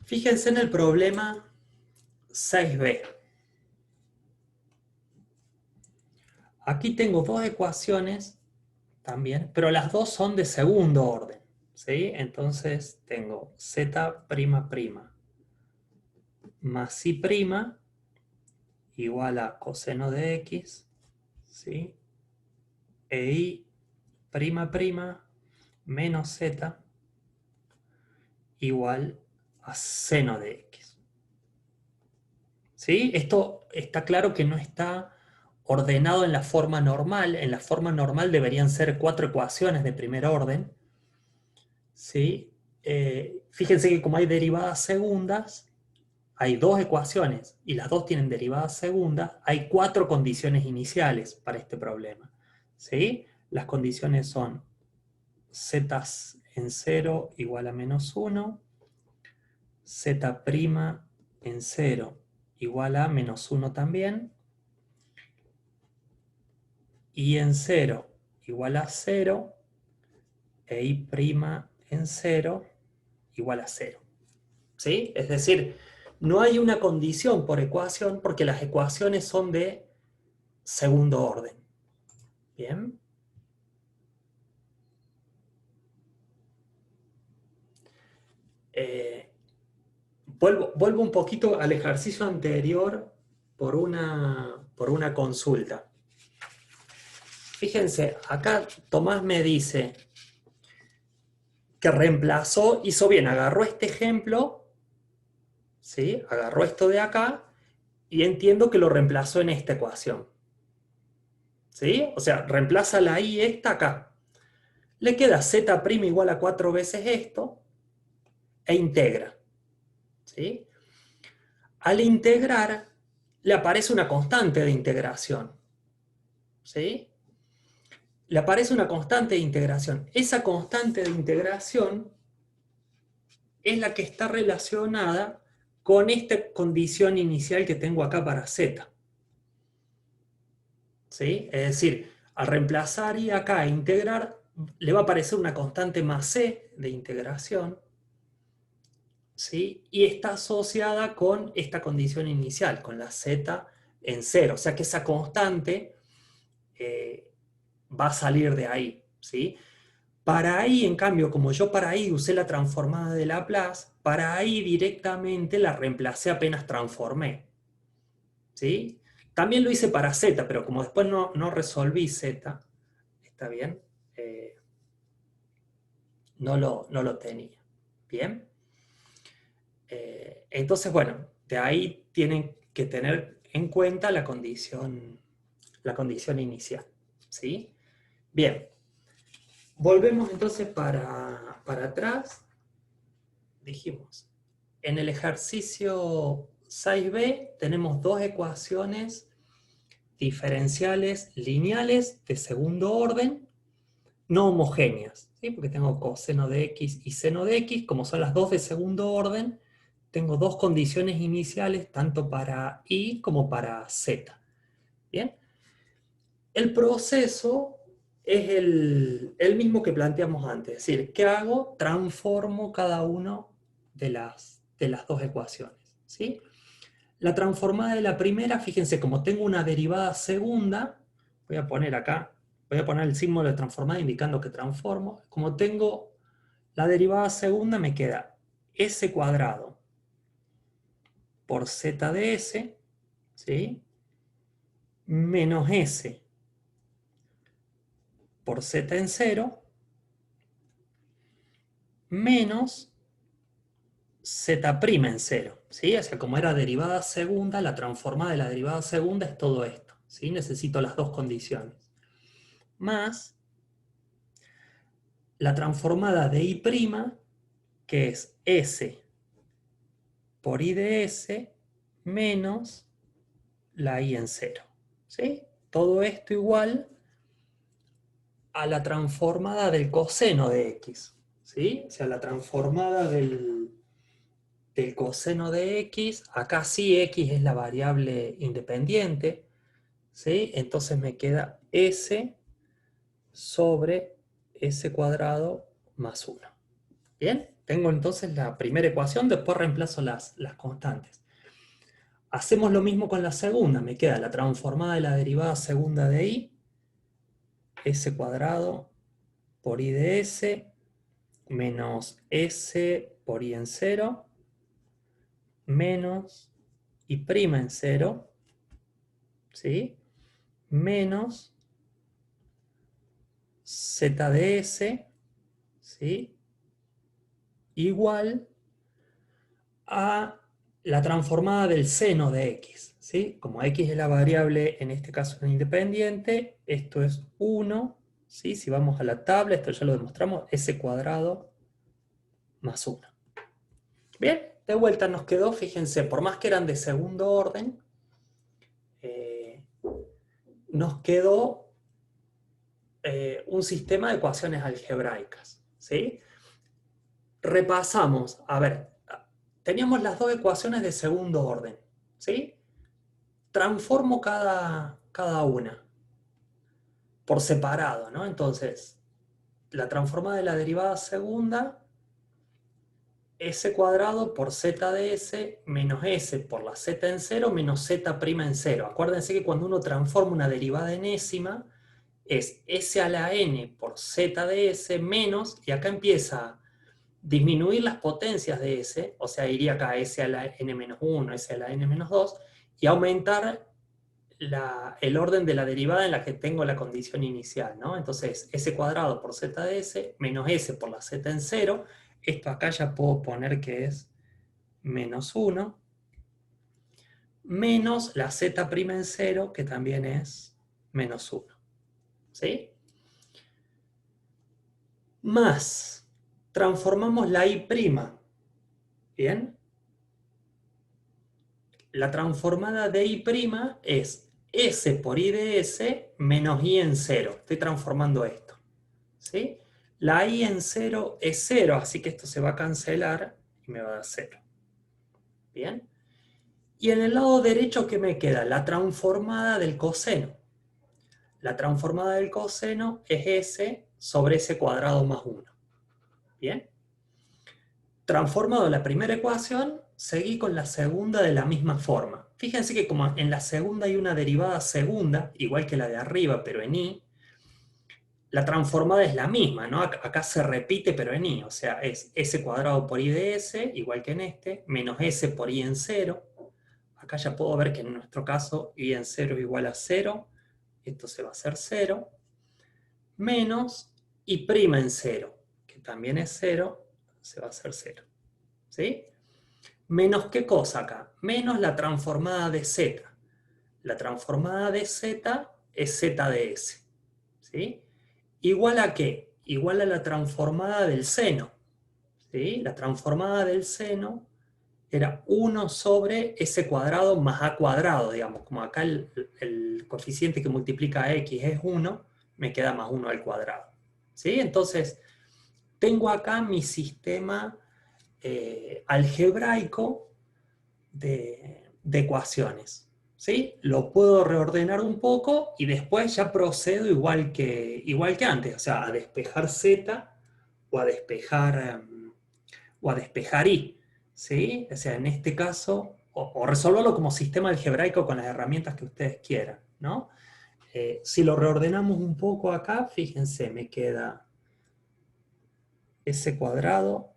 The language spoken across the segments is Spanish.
Fíjense en el problema 6b. Aquí tengo dos ecuaciones también, pero las dos son de segundo orden, ¿sí? Entonces tengo z' más i' igual a coseno de x, ¿sí? E i' menos z igual a seno de x. ¿Sí? Esto está claro que no está ordenado en la forma normal. En la forma normal deberían ser cuatro ecuaciones de primer orden. ¿Sí? Fíjense que como hay derivadas segundas, hay dos ecuaciones y las dos tienen derivadas segundas, hay cuatro condiciones iniciales para este problema. ¿Sí? Las condiciones son z en 0 igual a menos 1, z' en 0 igual a menos 1 también, y en 0 igual a 0, e i' en 0 igual a 0. ¿Sí? Es decir, no hay una condición por ecuación porque las ecuaciones son de segundo orden. ¿Bien? Vuelvo un poquito al ejercicio anterior por una consulta. Fíjense, acá Tomás me dice que reemplazó, hizo bien, agarró este ejemplo, ¿sí? Agarró esto de acá y entiendo que lo reemplazó en esta ecuación. ¿Sí? O sea, reemplaza la i esta acá. Le queda z' igual a 4 veces esto e integra. ¿Sí? Al integrar, le aparece una constante de integración. ¿Sí? Le aparece una constante de integración. Esa constante de integración es la que está relacionada con esta condición inicial que tengo acá para z. ¿Sí? Es decir, al reemplazar y acá e integrar, le va a aparecer una constante más c de integración, ¿sí? Y está asociada con esta condición inicial, con la z en 0. O sea que esa constante va a salir de ahí, ¿sí? Para i, en cambio, como yo para i usé la transformada de Laplace, para i directamente la reemplacé apenas transformé, ¿sí? También lo hice para z, pero como después no resolví z, ¿está bien? No lo tenía. ¿Bien? Entonces, bueno, de ahí tienen que tener en cuenta la condición inicial. ¿Sí? Bien. Volvemos entonces para atrás. Dijimos, en el ejercicio 6b tenemos dos ecuaciones diferenciales lineales de segundo orden, no homogéneas, ¿sí? Porque tengo coseno de x y seno de x, como son las dos de segundo orden, tengo dos condiciones iniciales, tanto para i como para z. ¿Bien? El proceso es el mismo que planteamos antes, es decir, ¿qué hago? Transformo cada uno de las dos ecuaciones. ¿Sí? La transformada de la primera, fíjense, como tengo una derivada segunda, voy a poner acá, voy a poner el símbolo de transformada indicando que transformo. Como tengo la derivada segunda, me queda s cuadrado por z de s, ¿sí? Menos s por z en 0, menos z' en 0, ¿sí? O sea, como era derivada segunda, la transformada de la derivada segunda es todo esto, ¿sí? Necesito las dos condiciones. Más la transformada de i', que es s por i de s, menos la i en 0, ¿sí? Todo esto igual a la transformada del coseno de x, ¿sí? O sea, la transformada del coseno de x, acá sí x es la variable independiente, ¿sí? Entonces me queda s sobre s cuadrado más 1. ¿Bien? Tengo entonces la primera ecuación, después reemplazo las constantes. Hacemos lo mismo con la segunda, me queda la transformada de la derivada segunda de y, s cuadrado por i de s, menos s por i en 0, menos i' en 0, ¿sí? Menos z de s, ¿sí? Igual a la transformada del seno de x, ¿sí? Como x es la variable, en este caso independiente, esto es 1, ¿sí? Si vamos a la tabla, esto ya lo demostramos, s cuadrado más 1. Bien, de vuelta nos quedó, fíjense, por más que eran de segundo orden, eh, nos quedó un sistema de ecuaciones algebraicas, ¿sí? Repasamos, a ver, teníamos las dos ecuaciones de segundo orden, ¿sí? Transformo cada una por separado, ¿no? Entonces, la transformada de la derivada segunda, s cuadrado por z de s menos s por la z en 0 menos z' en 0. Acuérdense que cuando uno transforma una derivada enésima, es s a la n por z de s menos, y acá empieza a disminuir las potencias de s, o sea, iría acá s a la n menos 1, s a la n menos 2, y aumentar el orden de la derivada en la que tengo la condición inicial, ¿no? Entonces, s cuadrado por z de s menos s por la z en 0, esto acá ya puedo poner que es menos 1, menos la z' en 0, que también es menos 1, ¿sí? Más, transformamos la i', ¿bien? La transformada de i' es s por i de s menos i en 0. Estoy transformando esto, ¿sí? La i en 0 es 0, así que esto se va a cancelar y me va a dar 0. ¿Bien? Y en el lado derecho, ¿qué me queda? La transformada del coseno. La transformada del coseno es s sobre s cuadrado más 1. ¿Bien? Transformado la primera ecuación, seguí con la segunda de la misma forma. Fíjense que como en la segunda hay una derivada segunda, igual que la de arriba, pero en i, la transformada es la misma, ¿no? Acá se repite, pero en i, o sea, es s cuadrado por i de s, igual que en este, menos s por i en 0. Acá ya puedo ver que en nuestro caso i en 0 es igual a 0, esto se va a hacer 0, menos i' en 0, que también es 0, se va a hacer 0. ¿Sí? Menos qué cosa acá, menos la transformada de z. La transformada de z es z de s. ¿Sí? ¿Igual a qué? Igual a la transformada del seno. ¿Sí? La transformada del seno era 1 sobre s cuadrado más a cuadrado, digamos. Como acá el coeficiente que multiplica a x es 1, me queda más 1 al cuadrado. ¿Sí? Entonces, tengo acá mi sistema algebraico de ecuaciones. ¿Sí? Lo puedo reordenar un poco y después ya procedo igual que antes, o sea, a despejar z o a despejar, o a despejar i. ¿Sí? O sea, en este caso, o resolverlo como sistema algebraico con las herramientas que ustedes quieran, ¿no? Si lo reordenamos un poco acá, fíjense, me queda s cuadrado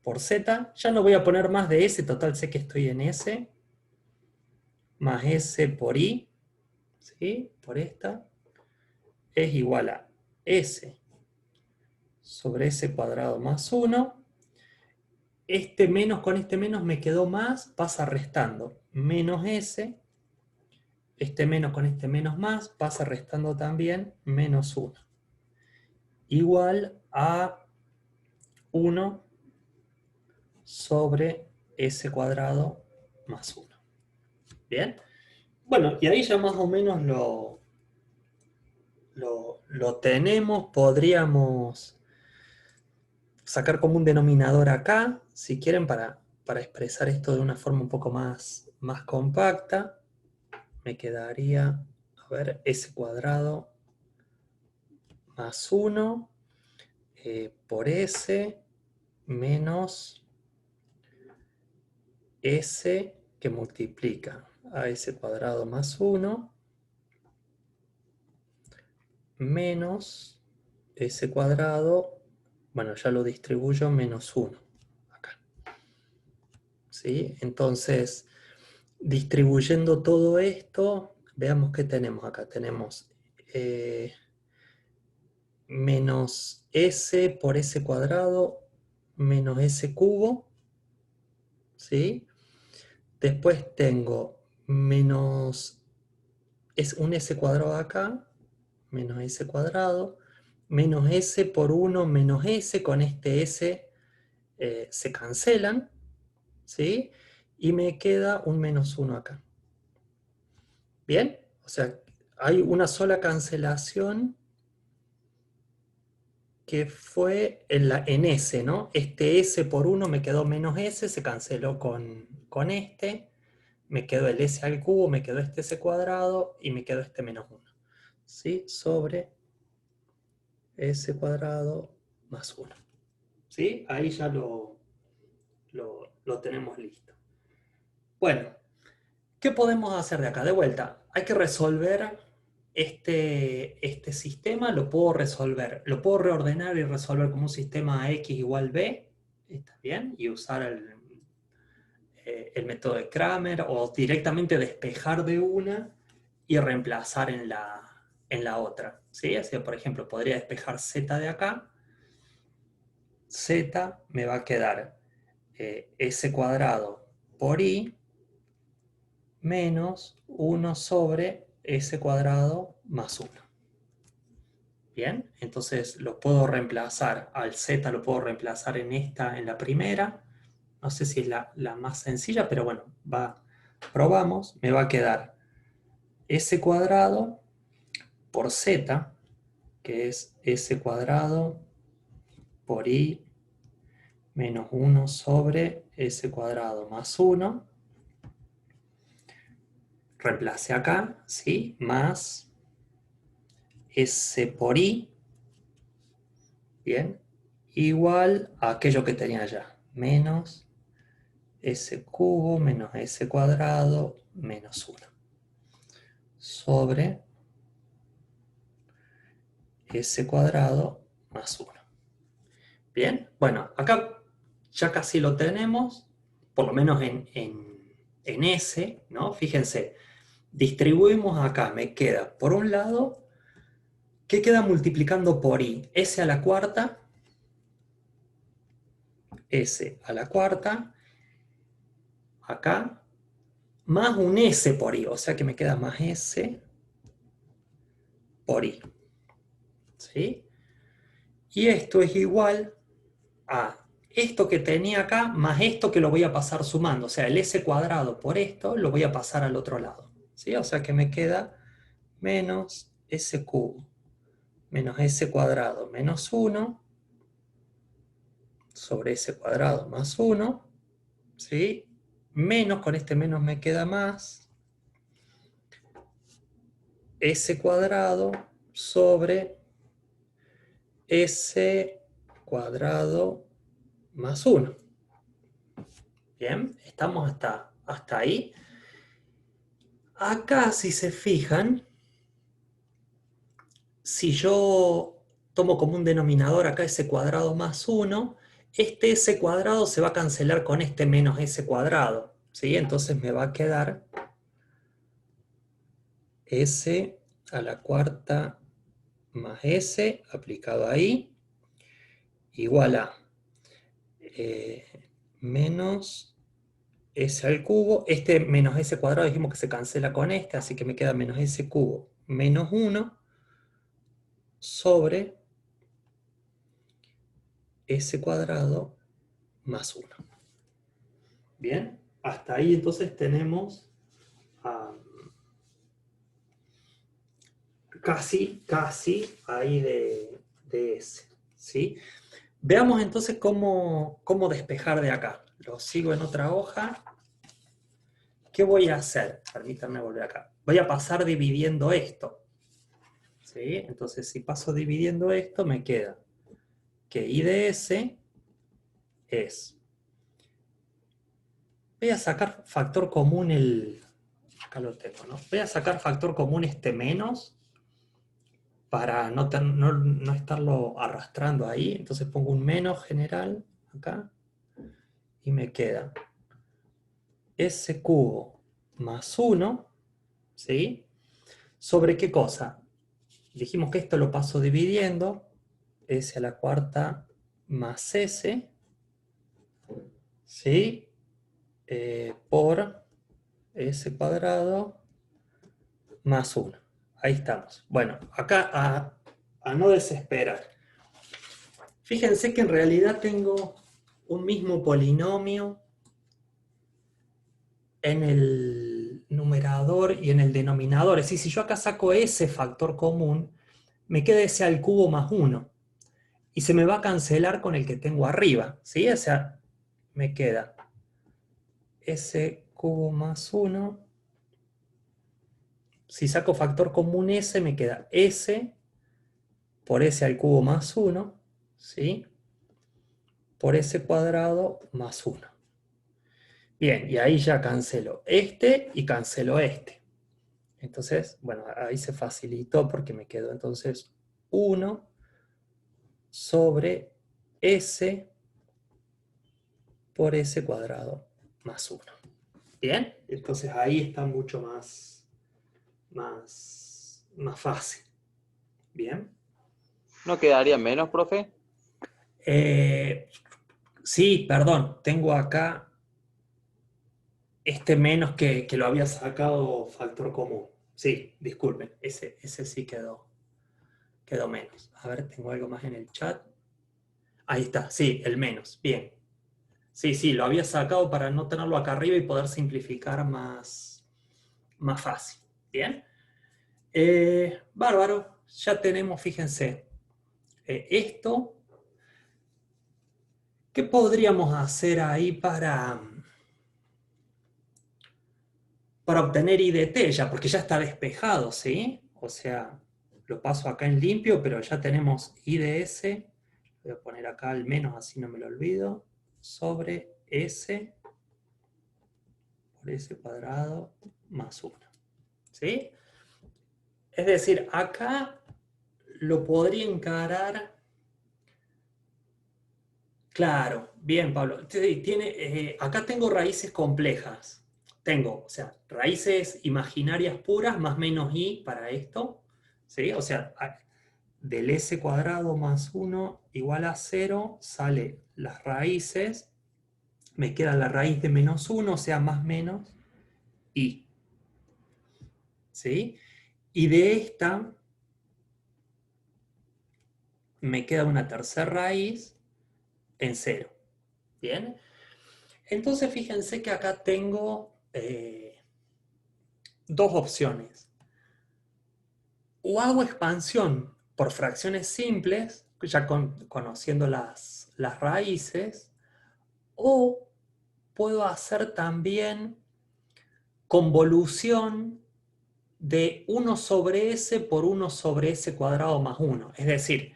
por z. Ya no voy a poner más de s, total sé que estoy en s, más s por i, ¿sí? Por esta, es igual a s sobre s cuadrado más 1. Este menos con este menos me quedó más, pasa restando. Menos s, este menos con este menos más, pasa restando también menos 1. Igual a 1 sobre s cuadrado más 1. ¿Bien? Bueno, y ahí ya más o menos lo tenemos. Podríamos sacar como un denominador acá, si quieren, para expresar esto de una forma un poco más compacta. Me quedaría, a ver, s cuadrado más 1 por s menos S que multiplica a S cuadrado más 1 menos S cuadrado, bueno, ya lo distribuyo, menos 1 acá. ¿Sí? Entonces, distribuyendo todo esto, veamos qué tenemos acá. Tenemos menos S por S cuadrado menos S cubo, ¿sí? Después tengo menos un S cuadrado acá, menos S cuadrado, menos S por 1 menos S, con este S se cancelan, ¿sí? Y me queda un menos 1 acá. ¿Bien? O sea, hay una sola cancelación que fue en S, ¿no? Este S por 1 me quedó menos S, se canceló con este, me quedó el S al cubo, me quedó este S cuadrado y me quedó este menos 1. ¿Sí? Sobre S cuadrado más 1. ¿Sí? Ahí ya lo tenemos listo. Bueno, ¿qué podemos hacer de acá? De vuelta, hay que resolver este sistema, lo puedo resolver, lo puedo reordenar y resolver como un sistema X igual B, ¿está bien? Y usar el método de Kramer, o directamente despejar de una y reemplazar en la otra, ¿sí? Así que, por ejemplo, podría despejar Z de acá, Z me va a quedar S cuadrado por I menos 1 sobre S cuadrado más 1. Bien, entonces lo puedo reemplazar, al Z lo puedo reemplazar en la primera. No sé si es la más sencilla, pero bueno, probamos. Me va a quedar S cuadrado por Z, que es S cuadrado por I menos 1 sobre S cuadrado más 1. Reemplace acá, ¿sí? Más S por I, bien, igual a aquello que tenía allá, menos S cubo menos S cuadrado menos 1 sobre S cuadrado más 1. Bien, bueno, acá ya casi lo tenemos, por lo menos en S, ¿no? Fíjense, distribuimos acá, me queda, por un lado, ¿qué queda multiplicando por I? S a la cuarta, S a la cuarta, acá, más un S por I, o sea que me queda más S por I. ¿Sí? Y esto es igual a esto que tenía acá más esto que lo voy a pasar sumando. O sea, el S cuadrado por esto lo voy a pasar al otro lado. ¿Sí? O sea que me queda menos S cubo menos S cuadrado menos 1 sobre S cuadrado más 1. ¿Sí? Menos, con este menos me queda más S cuadrado sobre S cuadrado más 1. Bien, estamos hasta ahí. Acá, si se fijan, si yo tomo como un denominador acá S cuadrado más 1, este S cuadrado se va a cancelar con este menos S cuadrado, ¿sí? Entonces me va a quedar S a la cuarta más S aplicado ahí, igual a menos S al cubo. Este menos S cuadrado dijimos que se cancela con este, así que me queda menos S cubo menos 1 sobre S cuadrado más 1. Bien, hasta ahí entonces tenemos casi ahí de S. ¿Sí? Veamos entonces cómo despejar de acá. Lo sigo en otra hoja. ¿Qué voy a hacer? Permítanme volver acá. Voy a pasar dividiendo esto. ¿Sí? Entonces, si paso dividiendo esto, me queda que I de S es, voy a sacar factor común acá lo tengo, ¿no? Voy a sacar factor común este menos para no estarlo arrastrando ahí. Entonces pongo un menos general acá y me queda S cubo más 1, ¿sí? ¿Sobre qué cosa? Dijimos que esto lo paso dividiendo, S a la cuarta más S, ¿sí? Por S cuadrado más 1. Ahí estamos. Bueno, acá a no desesperar. Fíjense que en realidad tengo un mismo polinomio en el numerador y en el denominador. Es decir, si yo acá saco ese factor común, me queda ese al cubo más 1. Y se me va a cancelar con el que tengo arriba. ¿Sí? O sea, me queda ese cubo más 1. Si saco factor común s, me queda s por s al cubo más 1, ¿sí? Por s cuadrado más 1. Bien, y ahí ya cancelo este y cancelo este. Entonces, bueno, ahí se facilitó porque me quedó entonces 1 sobre s por s cuadrado más 1. Bien, entonces ahí está mucho más fácil. Bien. ¿No quedaría menos, profe? Sí, perdón, tengo acá este menos que lo había sacado factor común. Sí, disculpen, ese sí quedó menos. A ver, tengo algo más en el chat. Ahí está, sí, el menos. Bien. Sí, sí, lo había sacado para no tenerlo acá arriba y poder simplificar más fácil. Bien. Bárbaro. Ya tenemos, fíjense, esto. ¿Qué podríamos hacer ahí para obtener I de t? Ya, porque ya está despejado, ¿sí? O sea, lo paso acá en limpio, pero ya tenemos I de S. Voy a poner acá al menos, así no me lo olvido. Sobre S por S cuadrado más 1. ¿Sí? Es decir, acá lo podría encarar. Claro, bien, Pablo. Acá tengo raíces complejas. Tengo, o sea, raíces imaginarias puras más menos i para esto. ¿Sí? O sea, del s cuadrado más 1 igual a 0 sale las raíces. Me queda la raíz de menos 1, o sea, más menos i. ¿Sí? Y de esta me queda una tercera raíz en 0. ¿Bien? Entonces fíjense que acá tengo dos opciones. O hago expansión por fracciones simples, ya conociendo las raíces, o puedo hacer también convolución de 1 sobre s por 1 sobre s cuadrado más 1. Es decir,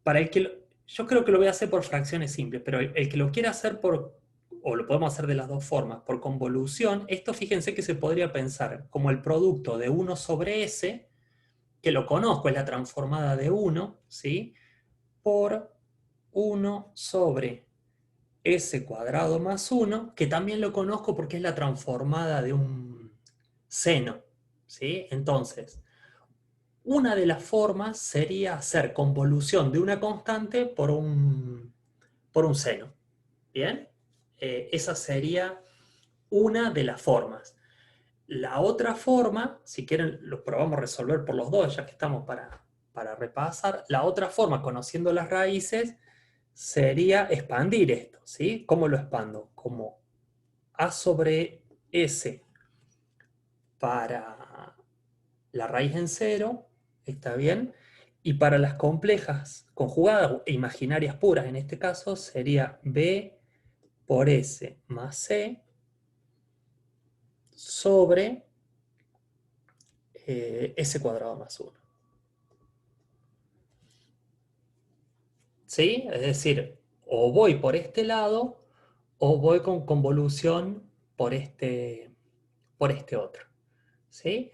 para el que yo creo que lo voy a hacer por fracciones simples, pero el que lo quiera hacer o lo podemos hacer de las dos formas, por convolución, esto fíjense que se podría pensar como el producto de 1 sobre s, que lo conozco, es la transformada de 1, ¿sí? Por 1 sobre s cuadrado más 1, que también lo conozco porque es la transformada de un seno, ¿sí? Entonces, una de las formas sería hacer convolución de una constante por un seno. ¿Bien? Esa sería una de las formas. La otra forma, si quieren, lo probamos a resolver por los dos, ya que estamos para repasar. La otra forma, conociendo las raíces, sería expandir esto. ¿Sí? ¿Cómo lo expando? Como a sobre s para la raíz en cero, ¿está bien? Y para las complejas conjugadas e imaginarias puras, en este caso, sería b por s más c sobre s cuadrado más 1. ¿Sí? Es decir, o voy por este lado o voy con convolución por este otro. ¿Sí?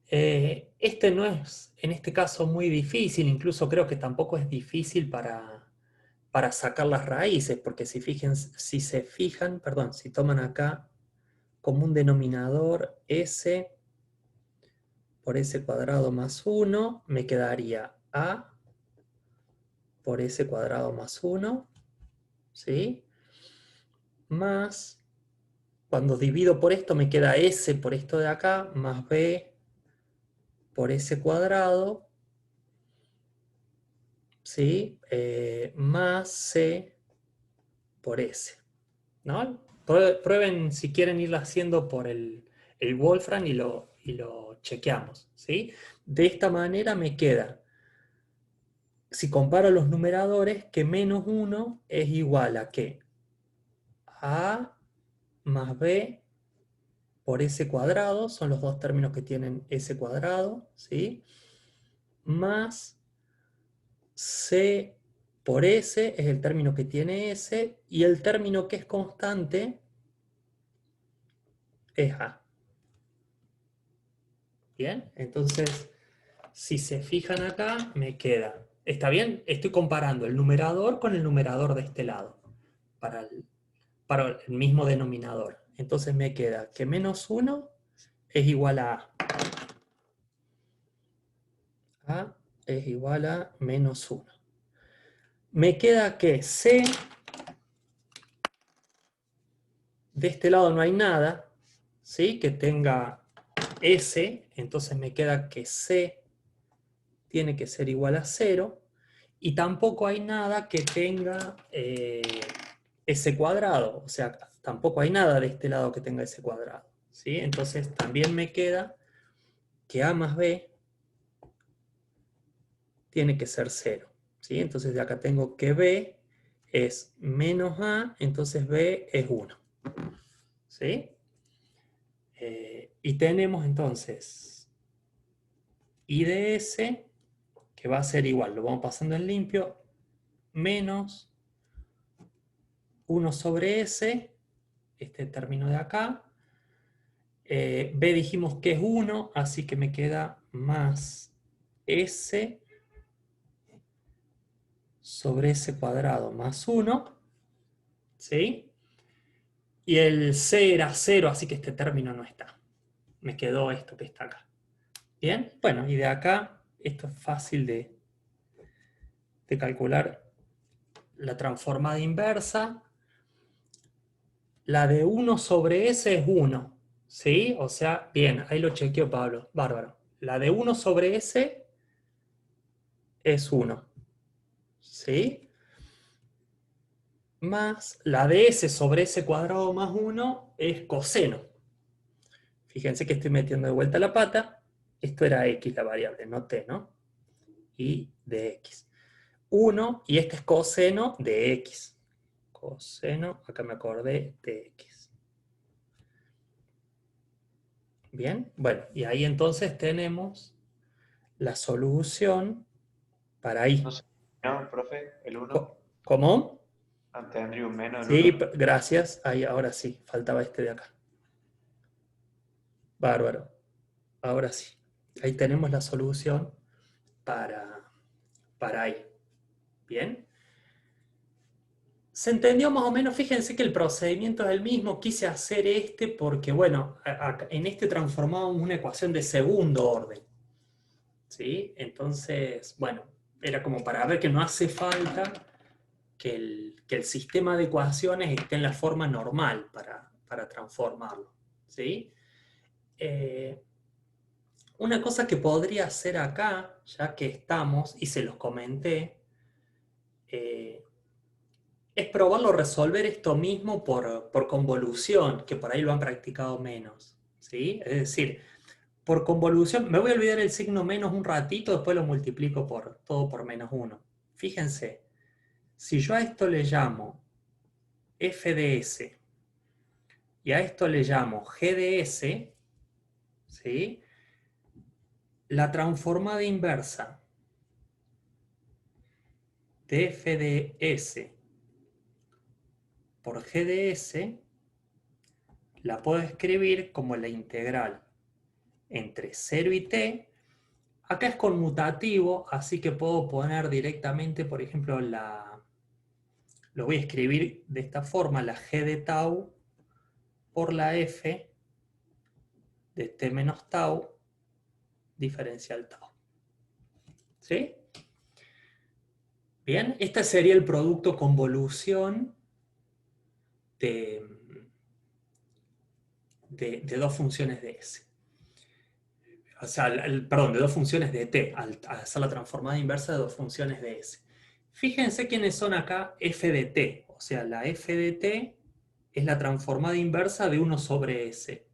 Este no es, en este caso, muy difícil, incluso creo que tampoco es difícil para sacar las raíces, porque si se fijan, perdón, si toman acá como un denominador s por s cuadrado más 1, me quedaría a por s cuadrado más 1, ¿sí? Más, cuando divido por esto me queda s por esto de acá, más b por s cuadrado, ¿sí? Más c por s, ¿no? Prueben si quieren irlo haciendo por el Wolfram y lo chequeamos, ¿sí? De esta manera me queda, si comparo los numeradores, que menos 1 es igual a que a más b por s cuadrado, son los dos términos que tienen s cuadrado, ¿sí? Más c por s es el término que tiene s, y el término que es constante es a. Bien, entonces, si se fijan acá, me queda, ¿está bien? Estoy comparando el numerador con el numerador de este lado, para el mismo denominador. Entonces me queda que menos 1 es igual a A. A es igual a menos 1. Me queda que C, de este lado no hay nada, ¿sí? Que tenga S, entonces me queda que C tiene que ser igual a 0, y tampoco hay nada que tenga S cuadrado, o sea, tampoco hay nada de este lado que tenga S cuadrado, ¿sí? Entonces también me queda que A más B tiene que ser 0, ¿sí? Entonces de acá tengo que B es menos A, entonces B es 1, ¿sí? Y tenemos entonces I de S, que va a ser igual, lo vamos pasando en limpio, menos 1 sobre S, este término de acá. B dijimos que es 1, así que me queda más S sobre S cuadrado más 1, ¿sí? Y el C era 0, así que este término no está. Me quedó esto que está acá. ¿Bien? Bueno, y de acá, esto es fácil de calcular la transformada inversa. La de 1 sobre S es 1, ¿sí? O sea, bien, ahí lo chequeó Pablo, bárbaro. La de 1 sobre S es 1, ¿sí? Más la de S sobre S cuadrado más 1 es coseno. Fíjense que estoy metiendo de vuelta la pata. Esto era X la variable, no T, ¿no? Y de X. 1, y este es coseno de X. Coseno, acá me acordé, de X. Bien, bueno, y ahí entonces tenemos la solución para No I. sé, no, profe, el uno. ¿Cómo? Antes Andrew menos el Sí, uno. gracias. Ahí, ahora sí, faltaba este de acá. Bárbaro. Ahora sí. Ahí tenemos la solución para, para I. Bien. ¿Se entendió más o menos? Fíjense que el procedimiento es el mismo. Quise hacer este porque, bueno, en este transformamos una ecuación de segundo orden, ¿sí? Entonces, bueno, era como para ver que no hace falta que el sistema de ecuaciones esté en la forma normal para transformarlo, ¿sí? Eh, una cosa que podría hacer acá, ya que estamos, y se los comenté, eh, es probarlo resolver esto mismo por convolución, que por ahí lo han practicado menos, ¿sí? Es decir, por convolución, me voy a olvidar el signo menos un ratito, después lo multiplico por todo por menos 1. Fíjense, si yo a esto le llamo f de s y a esto le llamo g de s, ¿sí? La transformada inversa de f de s por g de s la puedo escribir como la integral entre 0 y t. Acá es conmutativo, así que puedo poner directamente, por ejemplo, lo voy a escribir de esta forma, la g de tau por la f de t menos tau diferencial tau. ¿Sí? Bien, este sería el producto convolución de dos funciones de S. O sea, perdón, de dos funciones de T, al hacer la transformada inversa de dos funciones de S. Fíjense quiénes son acá f de T. O sea, la f de T es la transformada inversa de 1 sobre S.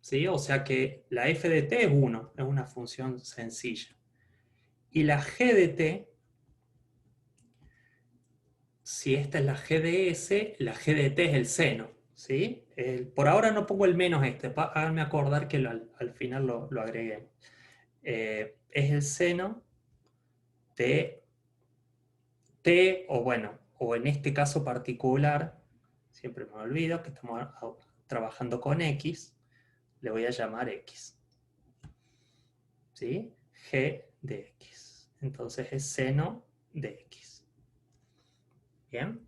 ¿Sí? O sea que la f de T es 1, es una función sencilla. Y la g de T, si esta es la g de S, la g de T es el seno. ¿Sí? Por ahora no pongo el menos háganme acordar que al final lo agreguemos. Es el seno de T, o bueno, o en este caso particular, siempre me olvido que estamos trabajando con X, le voy a llamar X. ¿Sí? G de X. Entonces es seno de X. ¿Bien?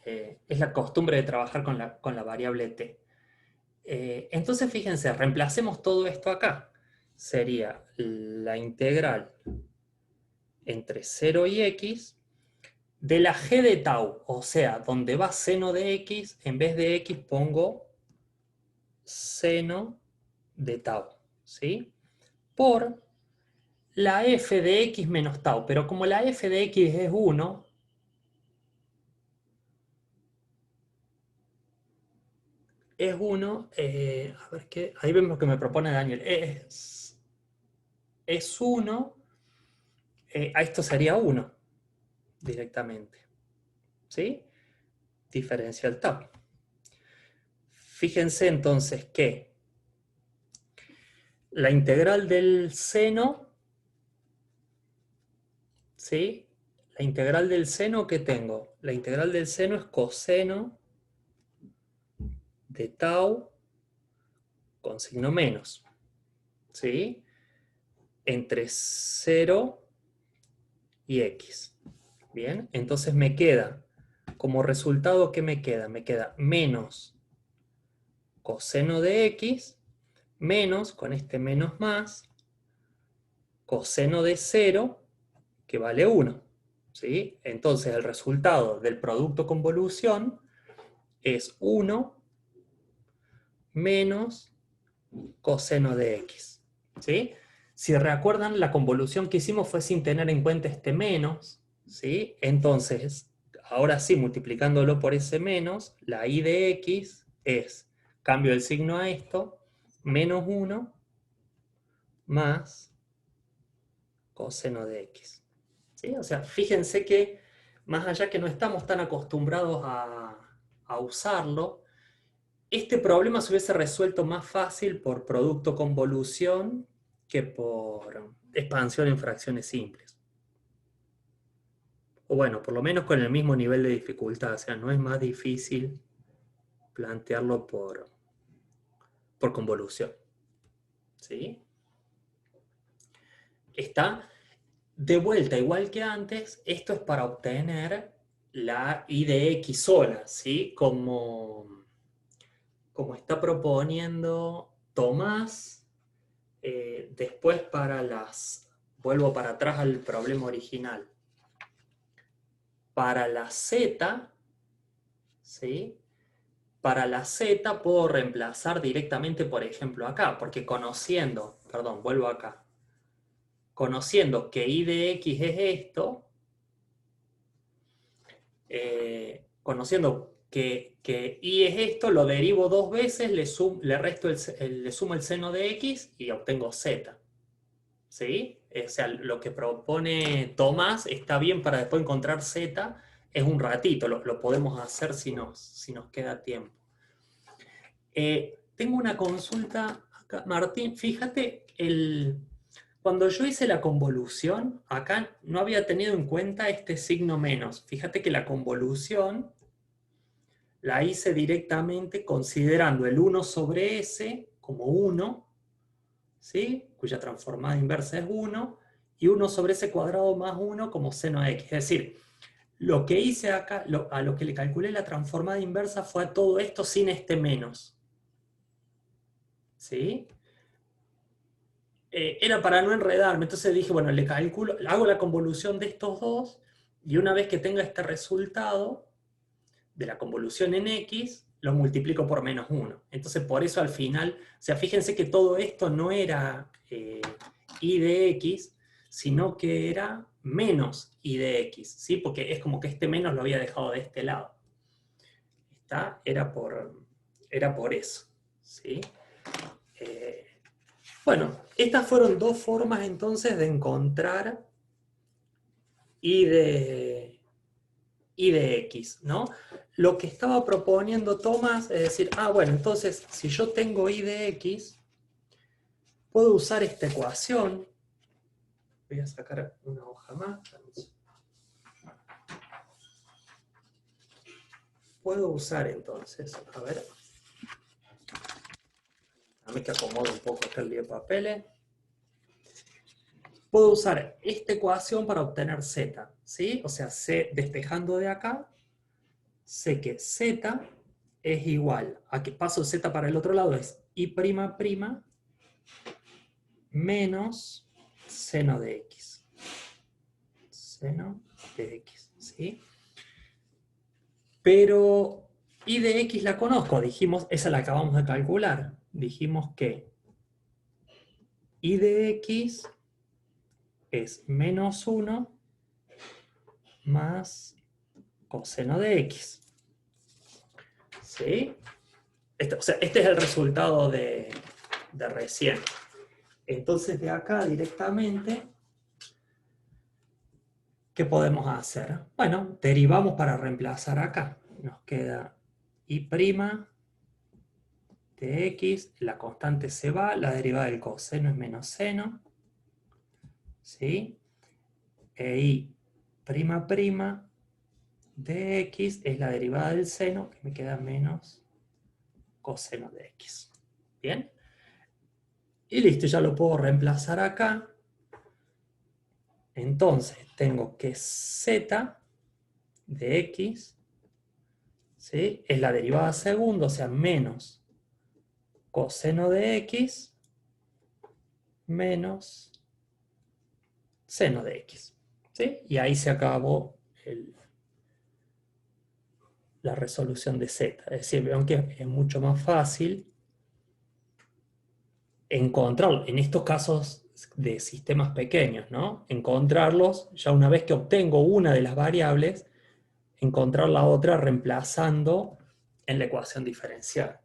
Es la costumbre de trabajar con la variable T. Entonces fíjense, reemplacemos todo esto acá. Sería la integral entre 0 y X de la g de tau, o sea, donde va seno de X, en vez de X pongo seno de tau, ¿sí? Por la f de X menos tau, pero como la f de X es 1, a ver qué, ahí vemos lo que me propone Daniel, es 1, a esto sería 1 directamente, ¿sí? Diferencial tau. Fíjense entonces que la integral del seno, ¿sí? La integral del seno que tengo, la integral del seno es coseno de tau con signo menos, ¿sí? Entre 0 y X. Bien, entonces me queda, como resultado, ¿qué me queda? Me queda menos coseno de X, menos, con este menos más, coseno de 0, que vale 1. ¿Sí? Entonces el resultado del producto convolución es 1 menos coseno de X. ¿Sí? Si recuerdan, la convolución que hicimos fue sin tener en cuenta este menos. ¿Sí? Entonces, ahora sí, multiplicándolo por ese menos, la I de X es, cambio el signo a esto, menos 1 más coseno de X. ¿Sí? O sea, fíjense que más allá que no estamos tan acostumbrados a usarlo, este problema se hubiese resuelto más fácil por producto convolución que por expansión en fracciones simples. O bueno, por lo menos con el mismo nivel de dificultad, o sea, no es más difícil plantearlo por convolución. ¿Sí? Está de vuelta, igual que antes, esto es para obtener la I de X sola, ¿sí? Como está proponiendo Tomás, después vuelvo para atrás al problema original. Para la Z, ¿sí? Para la Z puedo reemplazar directamente, por ejemplo, acá, porque vuelvo acá. Conociendo que I de X es esto, conociendo que I es esto, lo derivo dos veces, le sumo el seno de X y obtengo Z. ¿Sí? O sea, lo que propone Tomás está bien para después encontrar Z, es un ratito, lo podemos hacer si nos queda tiempo. Tengo una consulta acá, Martín, fíjate, cuando yo hice la convolución, acá no había tenido en cuenta este signo menos. Fíjate que la convolución la hice directamente considerando el 1 sobre S como 1, ¿sí? Cuya transformada inversa es 1, y 1 sobre S cuadrado más 1 como seno de X. Es decir, lo que hice acá, a lo que le calculé la transformada inversa fue a todo esto sin este menos. ¿Sí? Era para no enredarme, entonces dije, bueno, le calculo, hago la convolución de estos dos, y una vez que tenga este resultado de la convolución en X, lo multiplico por menos 1. Entonces por eso al final, o sea, fíjense que todo esto no era I de X, sino que era menos I de X, ¿sí? Porque es como que este menos lo había dejado de este lado. ¿Está? Era por eso, ¿sí? Bueno, estas fueron dos formas entonces de encontrar I de X, ¿no? Lo que estaba proponiendo Tomás es decir, bueno, entonces si yo tengo I de X, puedo usar esta ecuación. Voy a sacar una hoja más. Puedo usar entonces, a ver. Dame que acomode un poco acá el lío de papeles. Puedo usar esta ecuación para obtener Z, ¿sí? O sea, despejando de acá, sé que Z es igual a que paso Z para el otro lado, es I', menos seno de X. Seno de X, ¿sí? Pero I de X la conozco, dijimos, esa la acabamos de calcular. Dijimos que I de X es menos 1 más coseno de X. ¿Sí? O sea, este es el resultado de recién. Entonces de acá directamente, ¿qué podemos hacer? Bueno, derivamos para reemplazar acá. Nos queda I' de X, la constante se va, la derivada del coseno es menos seno, ¿sí? E I' de X es la derivada del seno, que me queda menos coseno de X. ¿Bien? Y listo, ya lo puedo reemplazar acá. Entonces tengo que Z de X, ¿sí? Es la derivada segunda, o sea, menos coseno de X menos seno de X. ¿Sí? Y ahí se acabó la resolución de Z. Es decir, aunque es mucho más fácil encontrarlo, en estos casos de sistemas pequeños, ¿no? Encontrarlos, ya una vez que obtengo una de las variables, encontrar la otra reemplazando en la ecuación diferencial.